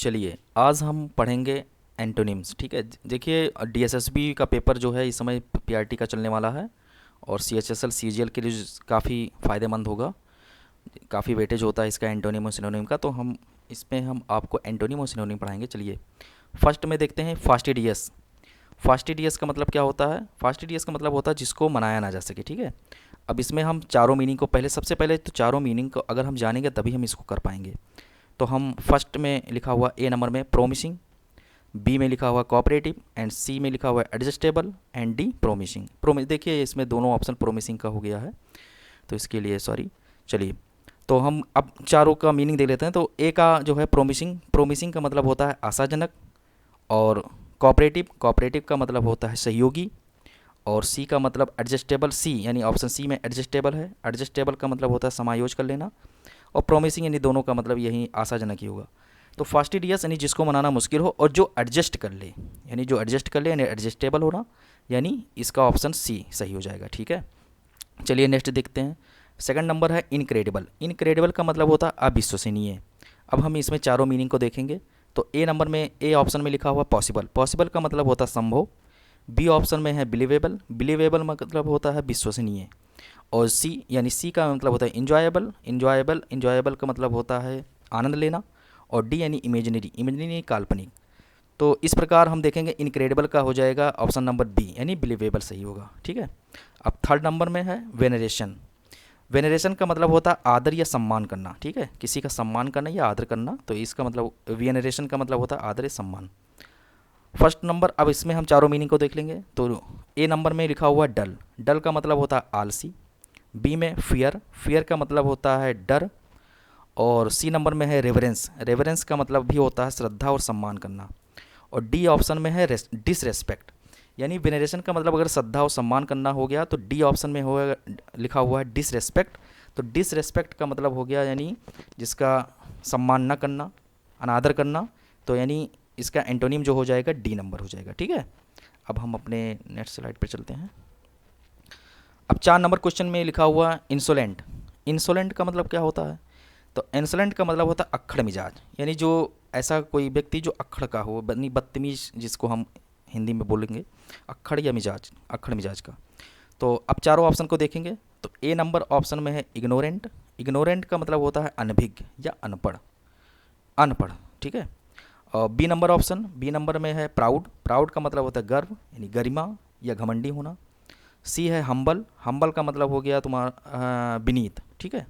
चलिए आज हम पढ़ेंगे एंटोनिम्स। ठीक है, देखिए डीएसएसबी का पेपर जो है इस समय पीआरटी का चलने वाला है और सीएचएसएल सीजीएल के लिए काफ़ी फ़ायदेमंद होगा। काफ़ी वेटेज होता है इसका एंटोनिम और सिनोनिम का, तो हम आपको एंटोनिम और सिनोनिम पढ़ाएंगे। चलिए फर्स्ट में देखते हैं फास्टिडियस। फास्टिडियस का मतलब क्या होता है? फास्टिडियस का मतलब होता है जिसको मनाया ना जा सके। ठीक है, अब इसमें हम चारों मीनिंग को सबसे पहले तो चारों मीनिंग को अगर हम जानेंगे तभी हम इसको कर पाएंगे। तो हम फर्स्ट में लिखा हुआ ए नंबर में प्रोमिसिंग, बी में लिखा हुआ कोऑपरेटिव एंड सी में लिखा हुआ एडजस्टेबल एंड डी प्रोमिसिंग। देखिए इसमें दोनों ऑप्शन प्रोमिसिंग का हो गया है, तो इसके लिए सॉरी। चलिए तो हम अब चारों का मीनिंग देख लेते हैं। तो ए का जो है प्रोमिसिंग, प्रोमिसिंग का मतलब होता है आशाजनक, और कोऑपरेटिव, कोऑपरेटिव का मतलब होता है सहयोगी, और सी का मतलब एडजस्टेबल, सी यानी ऑप्शन सी में एडजस्टेबल है, एडजस्टेबल का मतलब होता है समायोज कर लेना, और प्रोमिसिंग यानी दोनों का मतलब यही आशाजनक ही होगा। तो फास्टिडियस यानी जिसको मनाना मुश्किल हो और जो एडजस्ट कर ले, यानी जो एडजस्ट कर ले यानी एडजस्टेबल होना, यानी इसका ऑप्शन सी सही हो जाएगा। ठीक है, चलिए नेक्स्ट देखते हैं। सेकंड नंबर है इनक्रेडिबल। इनक्रेडिबल का मतलब होता है अविश्वसनीय। अब हम इसमें चारों मीनिंग को देखेंगे। तो ए नंबर में, ए ऑप्शन में लिखा हुआ पॉसिबल, पॉसिबल का मतलब होता है संभव। बी ऑप्शन में है बिलीवेबल, बिलीवेबल मतलब होता है विश्वसनीय। और सी यानी सी का मतलब होता है इंजॉयबल, इंजॉयबल, इंजॉयबल का मतलब होता है आनंद लेना। और डी यानी इमेजिनरी, इमेजिनरी काल्पनिक। तो इस प्रकार हम देखेंगे इनक्रेडिबल का हो जाएगा ऑप्शन नंबर बी यानी बिलीवेबल सही होगा। ठीक है, अब थर्ड नंबर में है वेनरेशन। वेनरेशन का मतलब होता है आदर या सम्मान करना। ठीक है, किसी का सम्मान करना या आदर करना, तो इसका मतलब वेनरेशन का मतलब होता है आदर या सम्मान। फर्स्ट नंबर, अब इसमें हम चारों मीनिंग को देख लेंगे। तो ए नंबर में लिखा हुआ डल, डल का मतलब होता है आलसी। बी में फियर, फियर का मतलब होता है डर। और सी नंबर में है रेवरेंस, रेवरेंस का मतलब भी होता है श्रद्धा और सम्मान करना। और डी ऑप्शन में है डिसरेस्पेक्ट, यानी वेनरेशन का मतलब अगर श्रद्धा और सम्मान करना हो गया तो डी ऑप्शन में होगा लिखा हुआ है डिसरेस्पेक्ट। तो डिसरेस्पेक्ट का मतलब हो गया यानी जिसका सम्मान न करना, अनादर करना। तो यानी इसका एंटोनिम जो हो जाएगा डी नंबर हो जाएगा। ठीक है, अब हम अपने नेक्स्ट स्लाइड पर चलते हैं। अब 4 नंबर क्वेश्चन में लिखा हुआ इंसोलेंट। इंसोलेंट का मतलब क्या होता है? तो इंसोलेंट का मतलब होता है अक्खड़ मिजाज, यानी जो ऐसा कोई व्यक्ति जो अक्खड़ का हो, यानी बदतमीज, जिसको हम हिंदी में बोलेंगे अक्खड़ या मिजाज, अक्खड़ मिजाज का। तो अब चारों ऑप्शन को देखेंगे। तो ए नंबर ऑप्शन में है इग्नोरेंट, इग्नोरेंट का मतलब होता है अनभिज्ञ या अनपढ़, अनपढ़। ठीक है, और B number option, B number में है प्राउड, प्राउड का मतलब होता है गर्व यानी गरिमा या घमंडी होना। सी है हम्बल, हम्बल का मतलब हो गया तुम्हारा विनीत। ठीक है,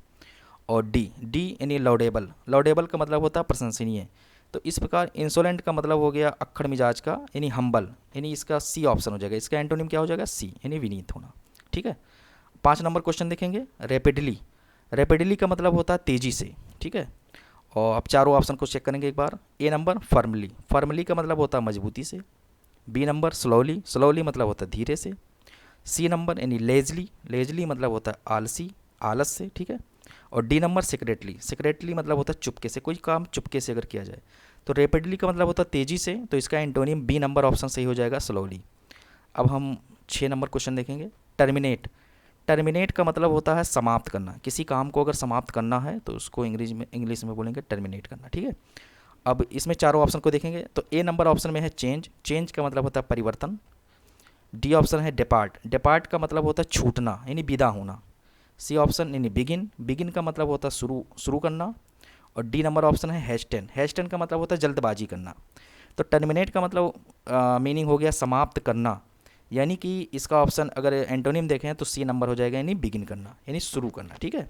और डी, डी यानी लॉडेबल, लॉडेबल का मतलब होता है प्रशंसनीय। तो इस प्रकार इंसोलेंट का मतलब हो गया अक्खड़ मिजाज का यानी हम्बल, यानी इसका सी ऑप्शन हो जाएगा। इसका एंटोनिम क्या हो जाएगा? सी यानी विनीत होना। ठीक है, 5 नंबर क्वेश्चन देखेंगे। रैपिडली, रैपिडली का मतलब होता है तेज़ी से। ठीक है, और अब चारों ऑप्शन को चेक करेंगे एक बार। ए नंबर फर्मली, फर्मली का मतलब होता है मजबूती से। बी नंबर स्लोली, स्लोली मतलब होता है धीरे से। सी नंबर यानी लेजली, लेजली मतलब होता है आलसी, आलस से। ठीक है, और डी नंबर सेक्रेटली, सेक्रेटली मतलब होता है चुपके से, कोई काम चुपके से अगर किया जाए। तो रैपिडली का मतलब होता है तेज़ी से, तो इसका एंटोनिम बी नंबर ऑप्शन सही हो जाएगा स्लोली। अब हम 6 नंबर क्वेश्चन देखेंगे। टर्मिनेट, टर्मिनेट का मतलब होता है समाप्त करना, किसी काम को अगर समाप्त करना है तो उसको इंग्लिश में बोलेंगे टर्मिनेट करना। ठीक है, अब इसमें चारों ऑप्शन को देखेंगे। तो ए नंबर ऑप्शन में है चेंज, चेंज का मतलब होता है परिवर्तन। डी ऑप्शन है डिपार्ट, डिपार्ट का मतलब होता है छूटना यानी विदा होना। सी ऑप्शन यानी बिगिन, बिगिन का मतलब होता है शुरू, शुरू करना। और डी नंबर ऑप्शन है हेस्टन, हेस्टन का मतलब होता है जल्दबाजी करना। तो टर्मिनेट का मतलब मीनिंग हो गया समाप्त करना, यानी कि इसका ऑप्शन अगर एंटोनिम देखें तो सी नंबर हो जाएगा यानी बिगिन करना यानी शुरू करना। ठीक है,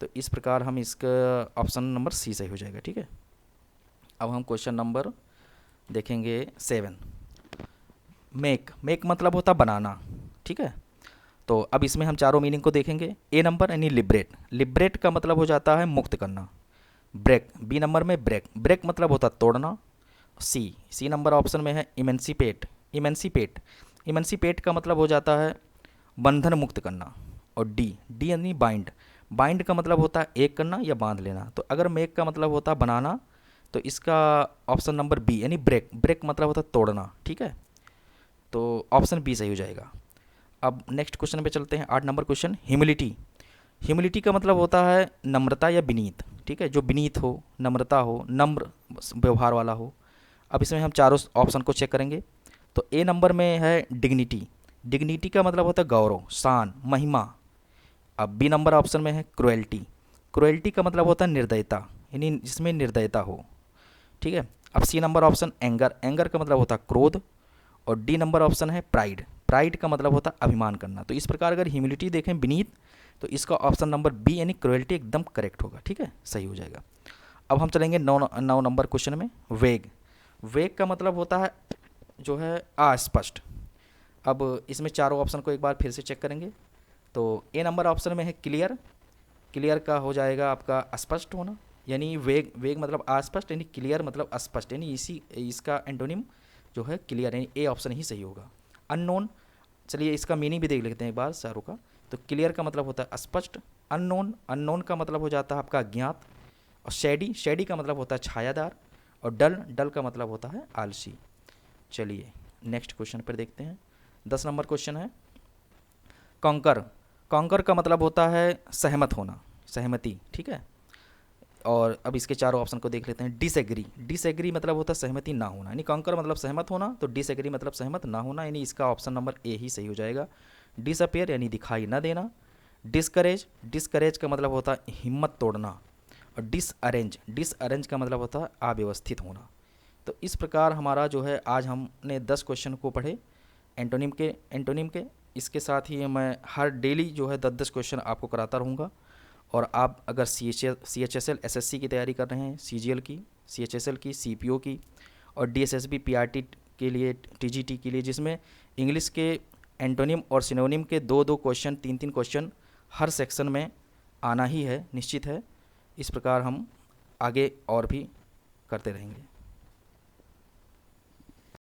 तो इस प्रकार हम इसका ऑप्शन नंबर सी सही हो जाएगा। ठीक है, अब हम क्वेश्चन नंबर देखेंगे 7। मेक, मेक मतलब होता बनाना। ठीक है, तो अब इसमें हम चारों मीनिंग को देखेंगे। ए नंबर यानी लिबरेट, लिबरेट का मतलब हो जाता है मुक्त करना। ब्रेक, बी नंबर में ब्रेक, ब्रेक मतलब होता है तोड़ना। सी, सी नंबर ऑप्शन में है इमेंसिपेट, इमेंसिपेट, इमेंसिपेट का मतलब हो जाता है बंधन मुक्त करना। और डी, डी यानी बाइंड, बाइंड का मतलब होता है एक करना या बांध लेना। तो अगर मेक का मतलब होता है बनाना, तो इसका ऑप्शन नंबर बी यानी ब्रेक, ब्रेक मतलब होता है तोड़ना। ठीक है, तो ऑप्शन बी सही हो जाएगा। अब नेक्स्ट क्वेश्चन पे चलते हैं। 8 नंबर क्वेश्चन ह्यूमिलिटी, ह्यूमिलिटी का मतलब होता है नम्रता या विनीत। ठीक है, जो विनीत हो, नम्रता हो, नम्र व्यवहार वाला हो। अब इसमें हम चारों ऑप्शन को चेक करेंगे। तो ए नंबर में है डिग्निटी। डिग्निटी का मतलब होता है गौरव, शान, महिमा। अब बी नंबर ऑप्शन में है क्रुएल्टी। क्रुएल्टी का मतलब होता है निर्दयता, यानी जिसमें निर्दयता हो। ठीक है। अब C number option anger. Anger का मतलब होता है क्रोध। और डी नंबर ऑप्शन है प्राइड। प्राइड का मतलब होता है अभिमान करना। तो इस प्रकार अगर ह्यूमिलिटी देखें विनीत, तो इसका ऑप्शन नंबर बी यानी क्रुएल्टी एकदम करेक्ट होगा। ठीक है, सही हो जाएगा। अब हम चलेंगे 9 नंबर क्वेश्चन में। वेग। वेग का मतलब होता है जो है अस्पष्ट। अब इसमें चारों ऑप्शन को एक बार फिर से चेक करेंगे। तो ए नंबर ऑप्शन में है क्लियर। क्लियर का हो जाएगा आपका स्पष्ट होना, यानी वेग। वेग मतलब अस्पष्ट, यानी क्लियर मतलब स्पष्ट, यानी इसी इसका एंटोनिम जो है क्लियर, यानी ए ऑप्शन ही सही होगा। अननोन, चलिए इसका मीनिंग भी देख लेते हैं एक बार चारों का। तो क्लियर का मतलब होता है स्पष्ट। अननोन, अननोन का मतलब हो जाता है आपका अज्ञात। और शेडी, शेडी का मतलब होता है छायादार। और डल, डल का मतलब होता है आलसी। चलिए नेक्स्ट क्वेश्चन पर देखते हैं। 10 नंबर क्वेश्चन है कॉन्कर। कॉन्कर का मतलब होता है सहमत होना, सहमति। ठीक है। और अब इसके चारों ऑप्शन को देख लेते हैं। डिसएग्री। डिसएग्री मतलब होता है सहमति ना होना, यानी कॉन्कर मतलब सहमत होना, तो डिसएग्री मतलब सहमत ना होना, यानी इसका ऑप्शन नंबर ए ही सही हो जाएगा। डिसअपेयर यानी दिखाई न देना। डिस्करेज, डिस्करेज का मतलब होता है हिम्मत तोड़ना। और डिसअरेंज, डिसअरेंज का मतलब होता है अव्यवस्थित होना। तो इस प्रकार हमारा जो है आज हमने 10 क्वेश्चन को पढ़े एंटोनिम के। इसके साथ ही मैं हर डेली जो है 10-10 क्वेश्चन आपको कराता रहूँगा। और आप अगर CHSL SSC की तैयारी कर रहे हैं, CGL की, CHSL की, CPO की, और DSSB PRT के लिए, TGT के लिए, जिसमें इंग्लिश के एंटोनिम और सिनोनिम के 2-2 क्वेश्चन, 3-3 क्वेश्चन हर सेक्शन में आना ही है, निश्चित है। इस प्रकार हम आगे और भी करते रहेंगे।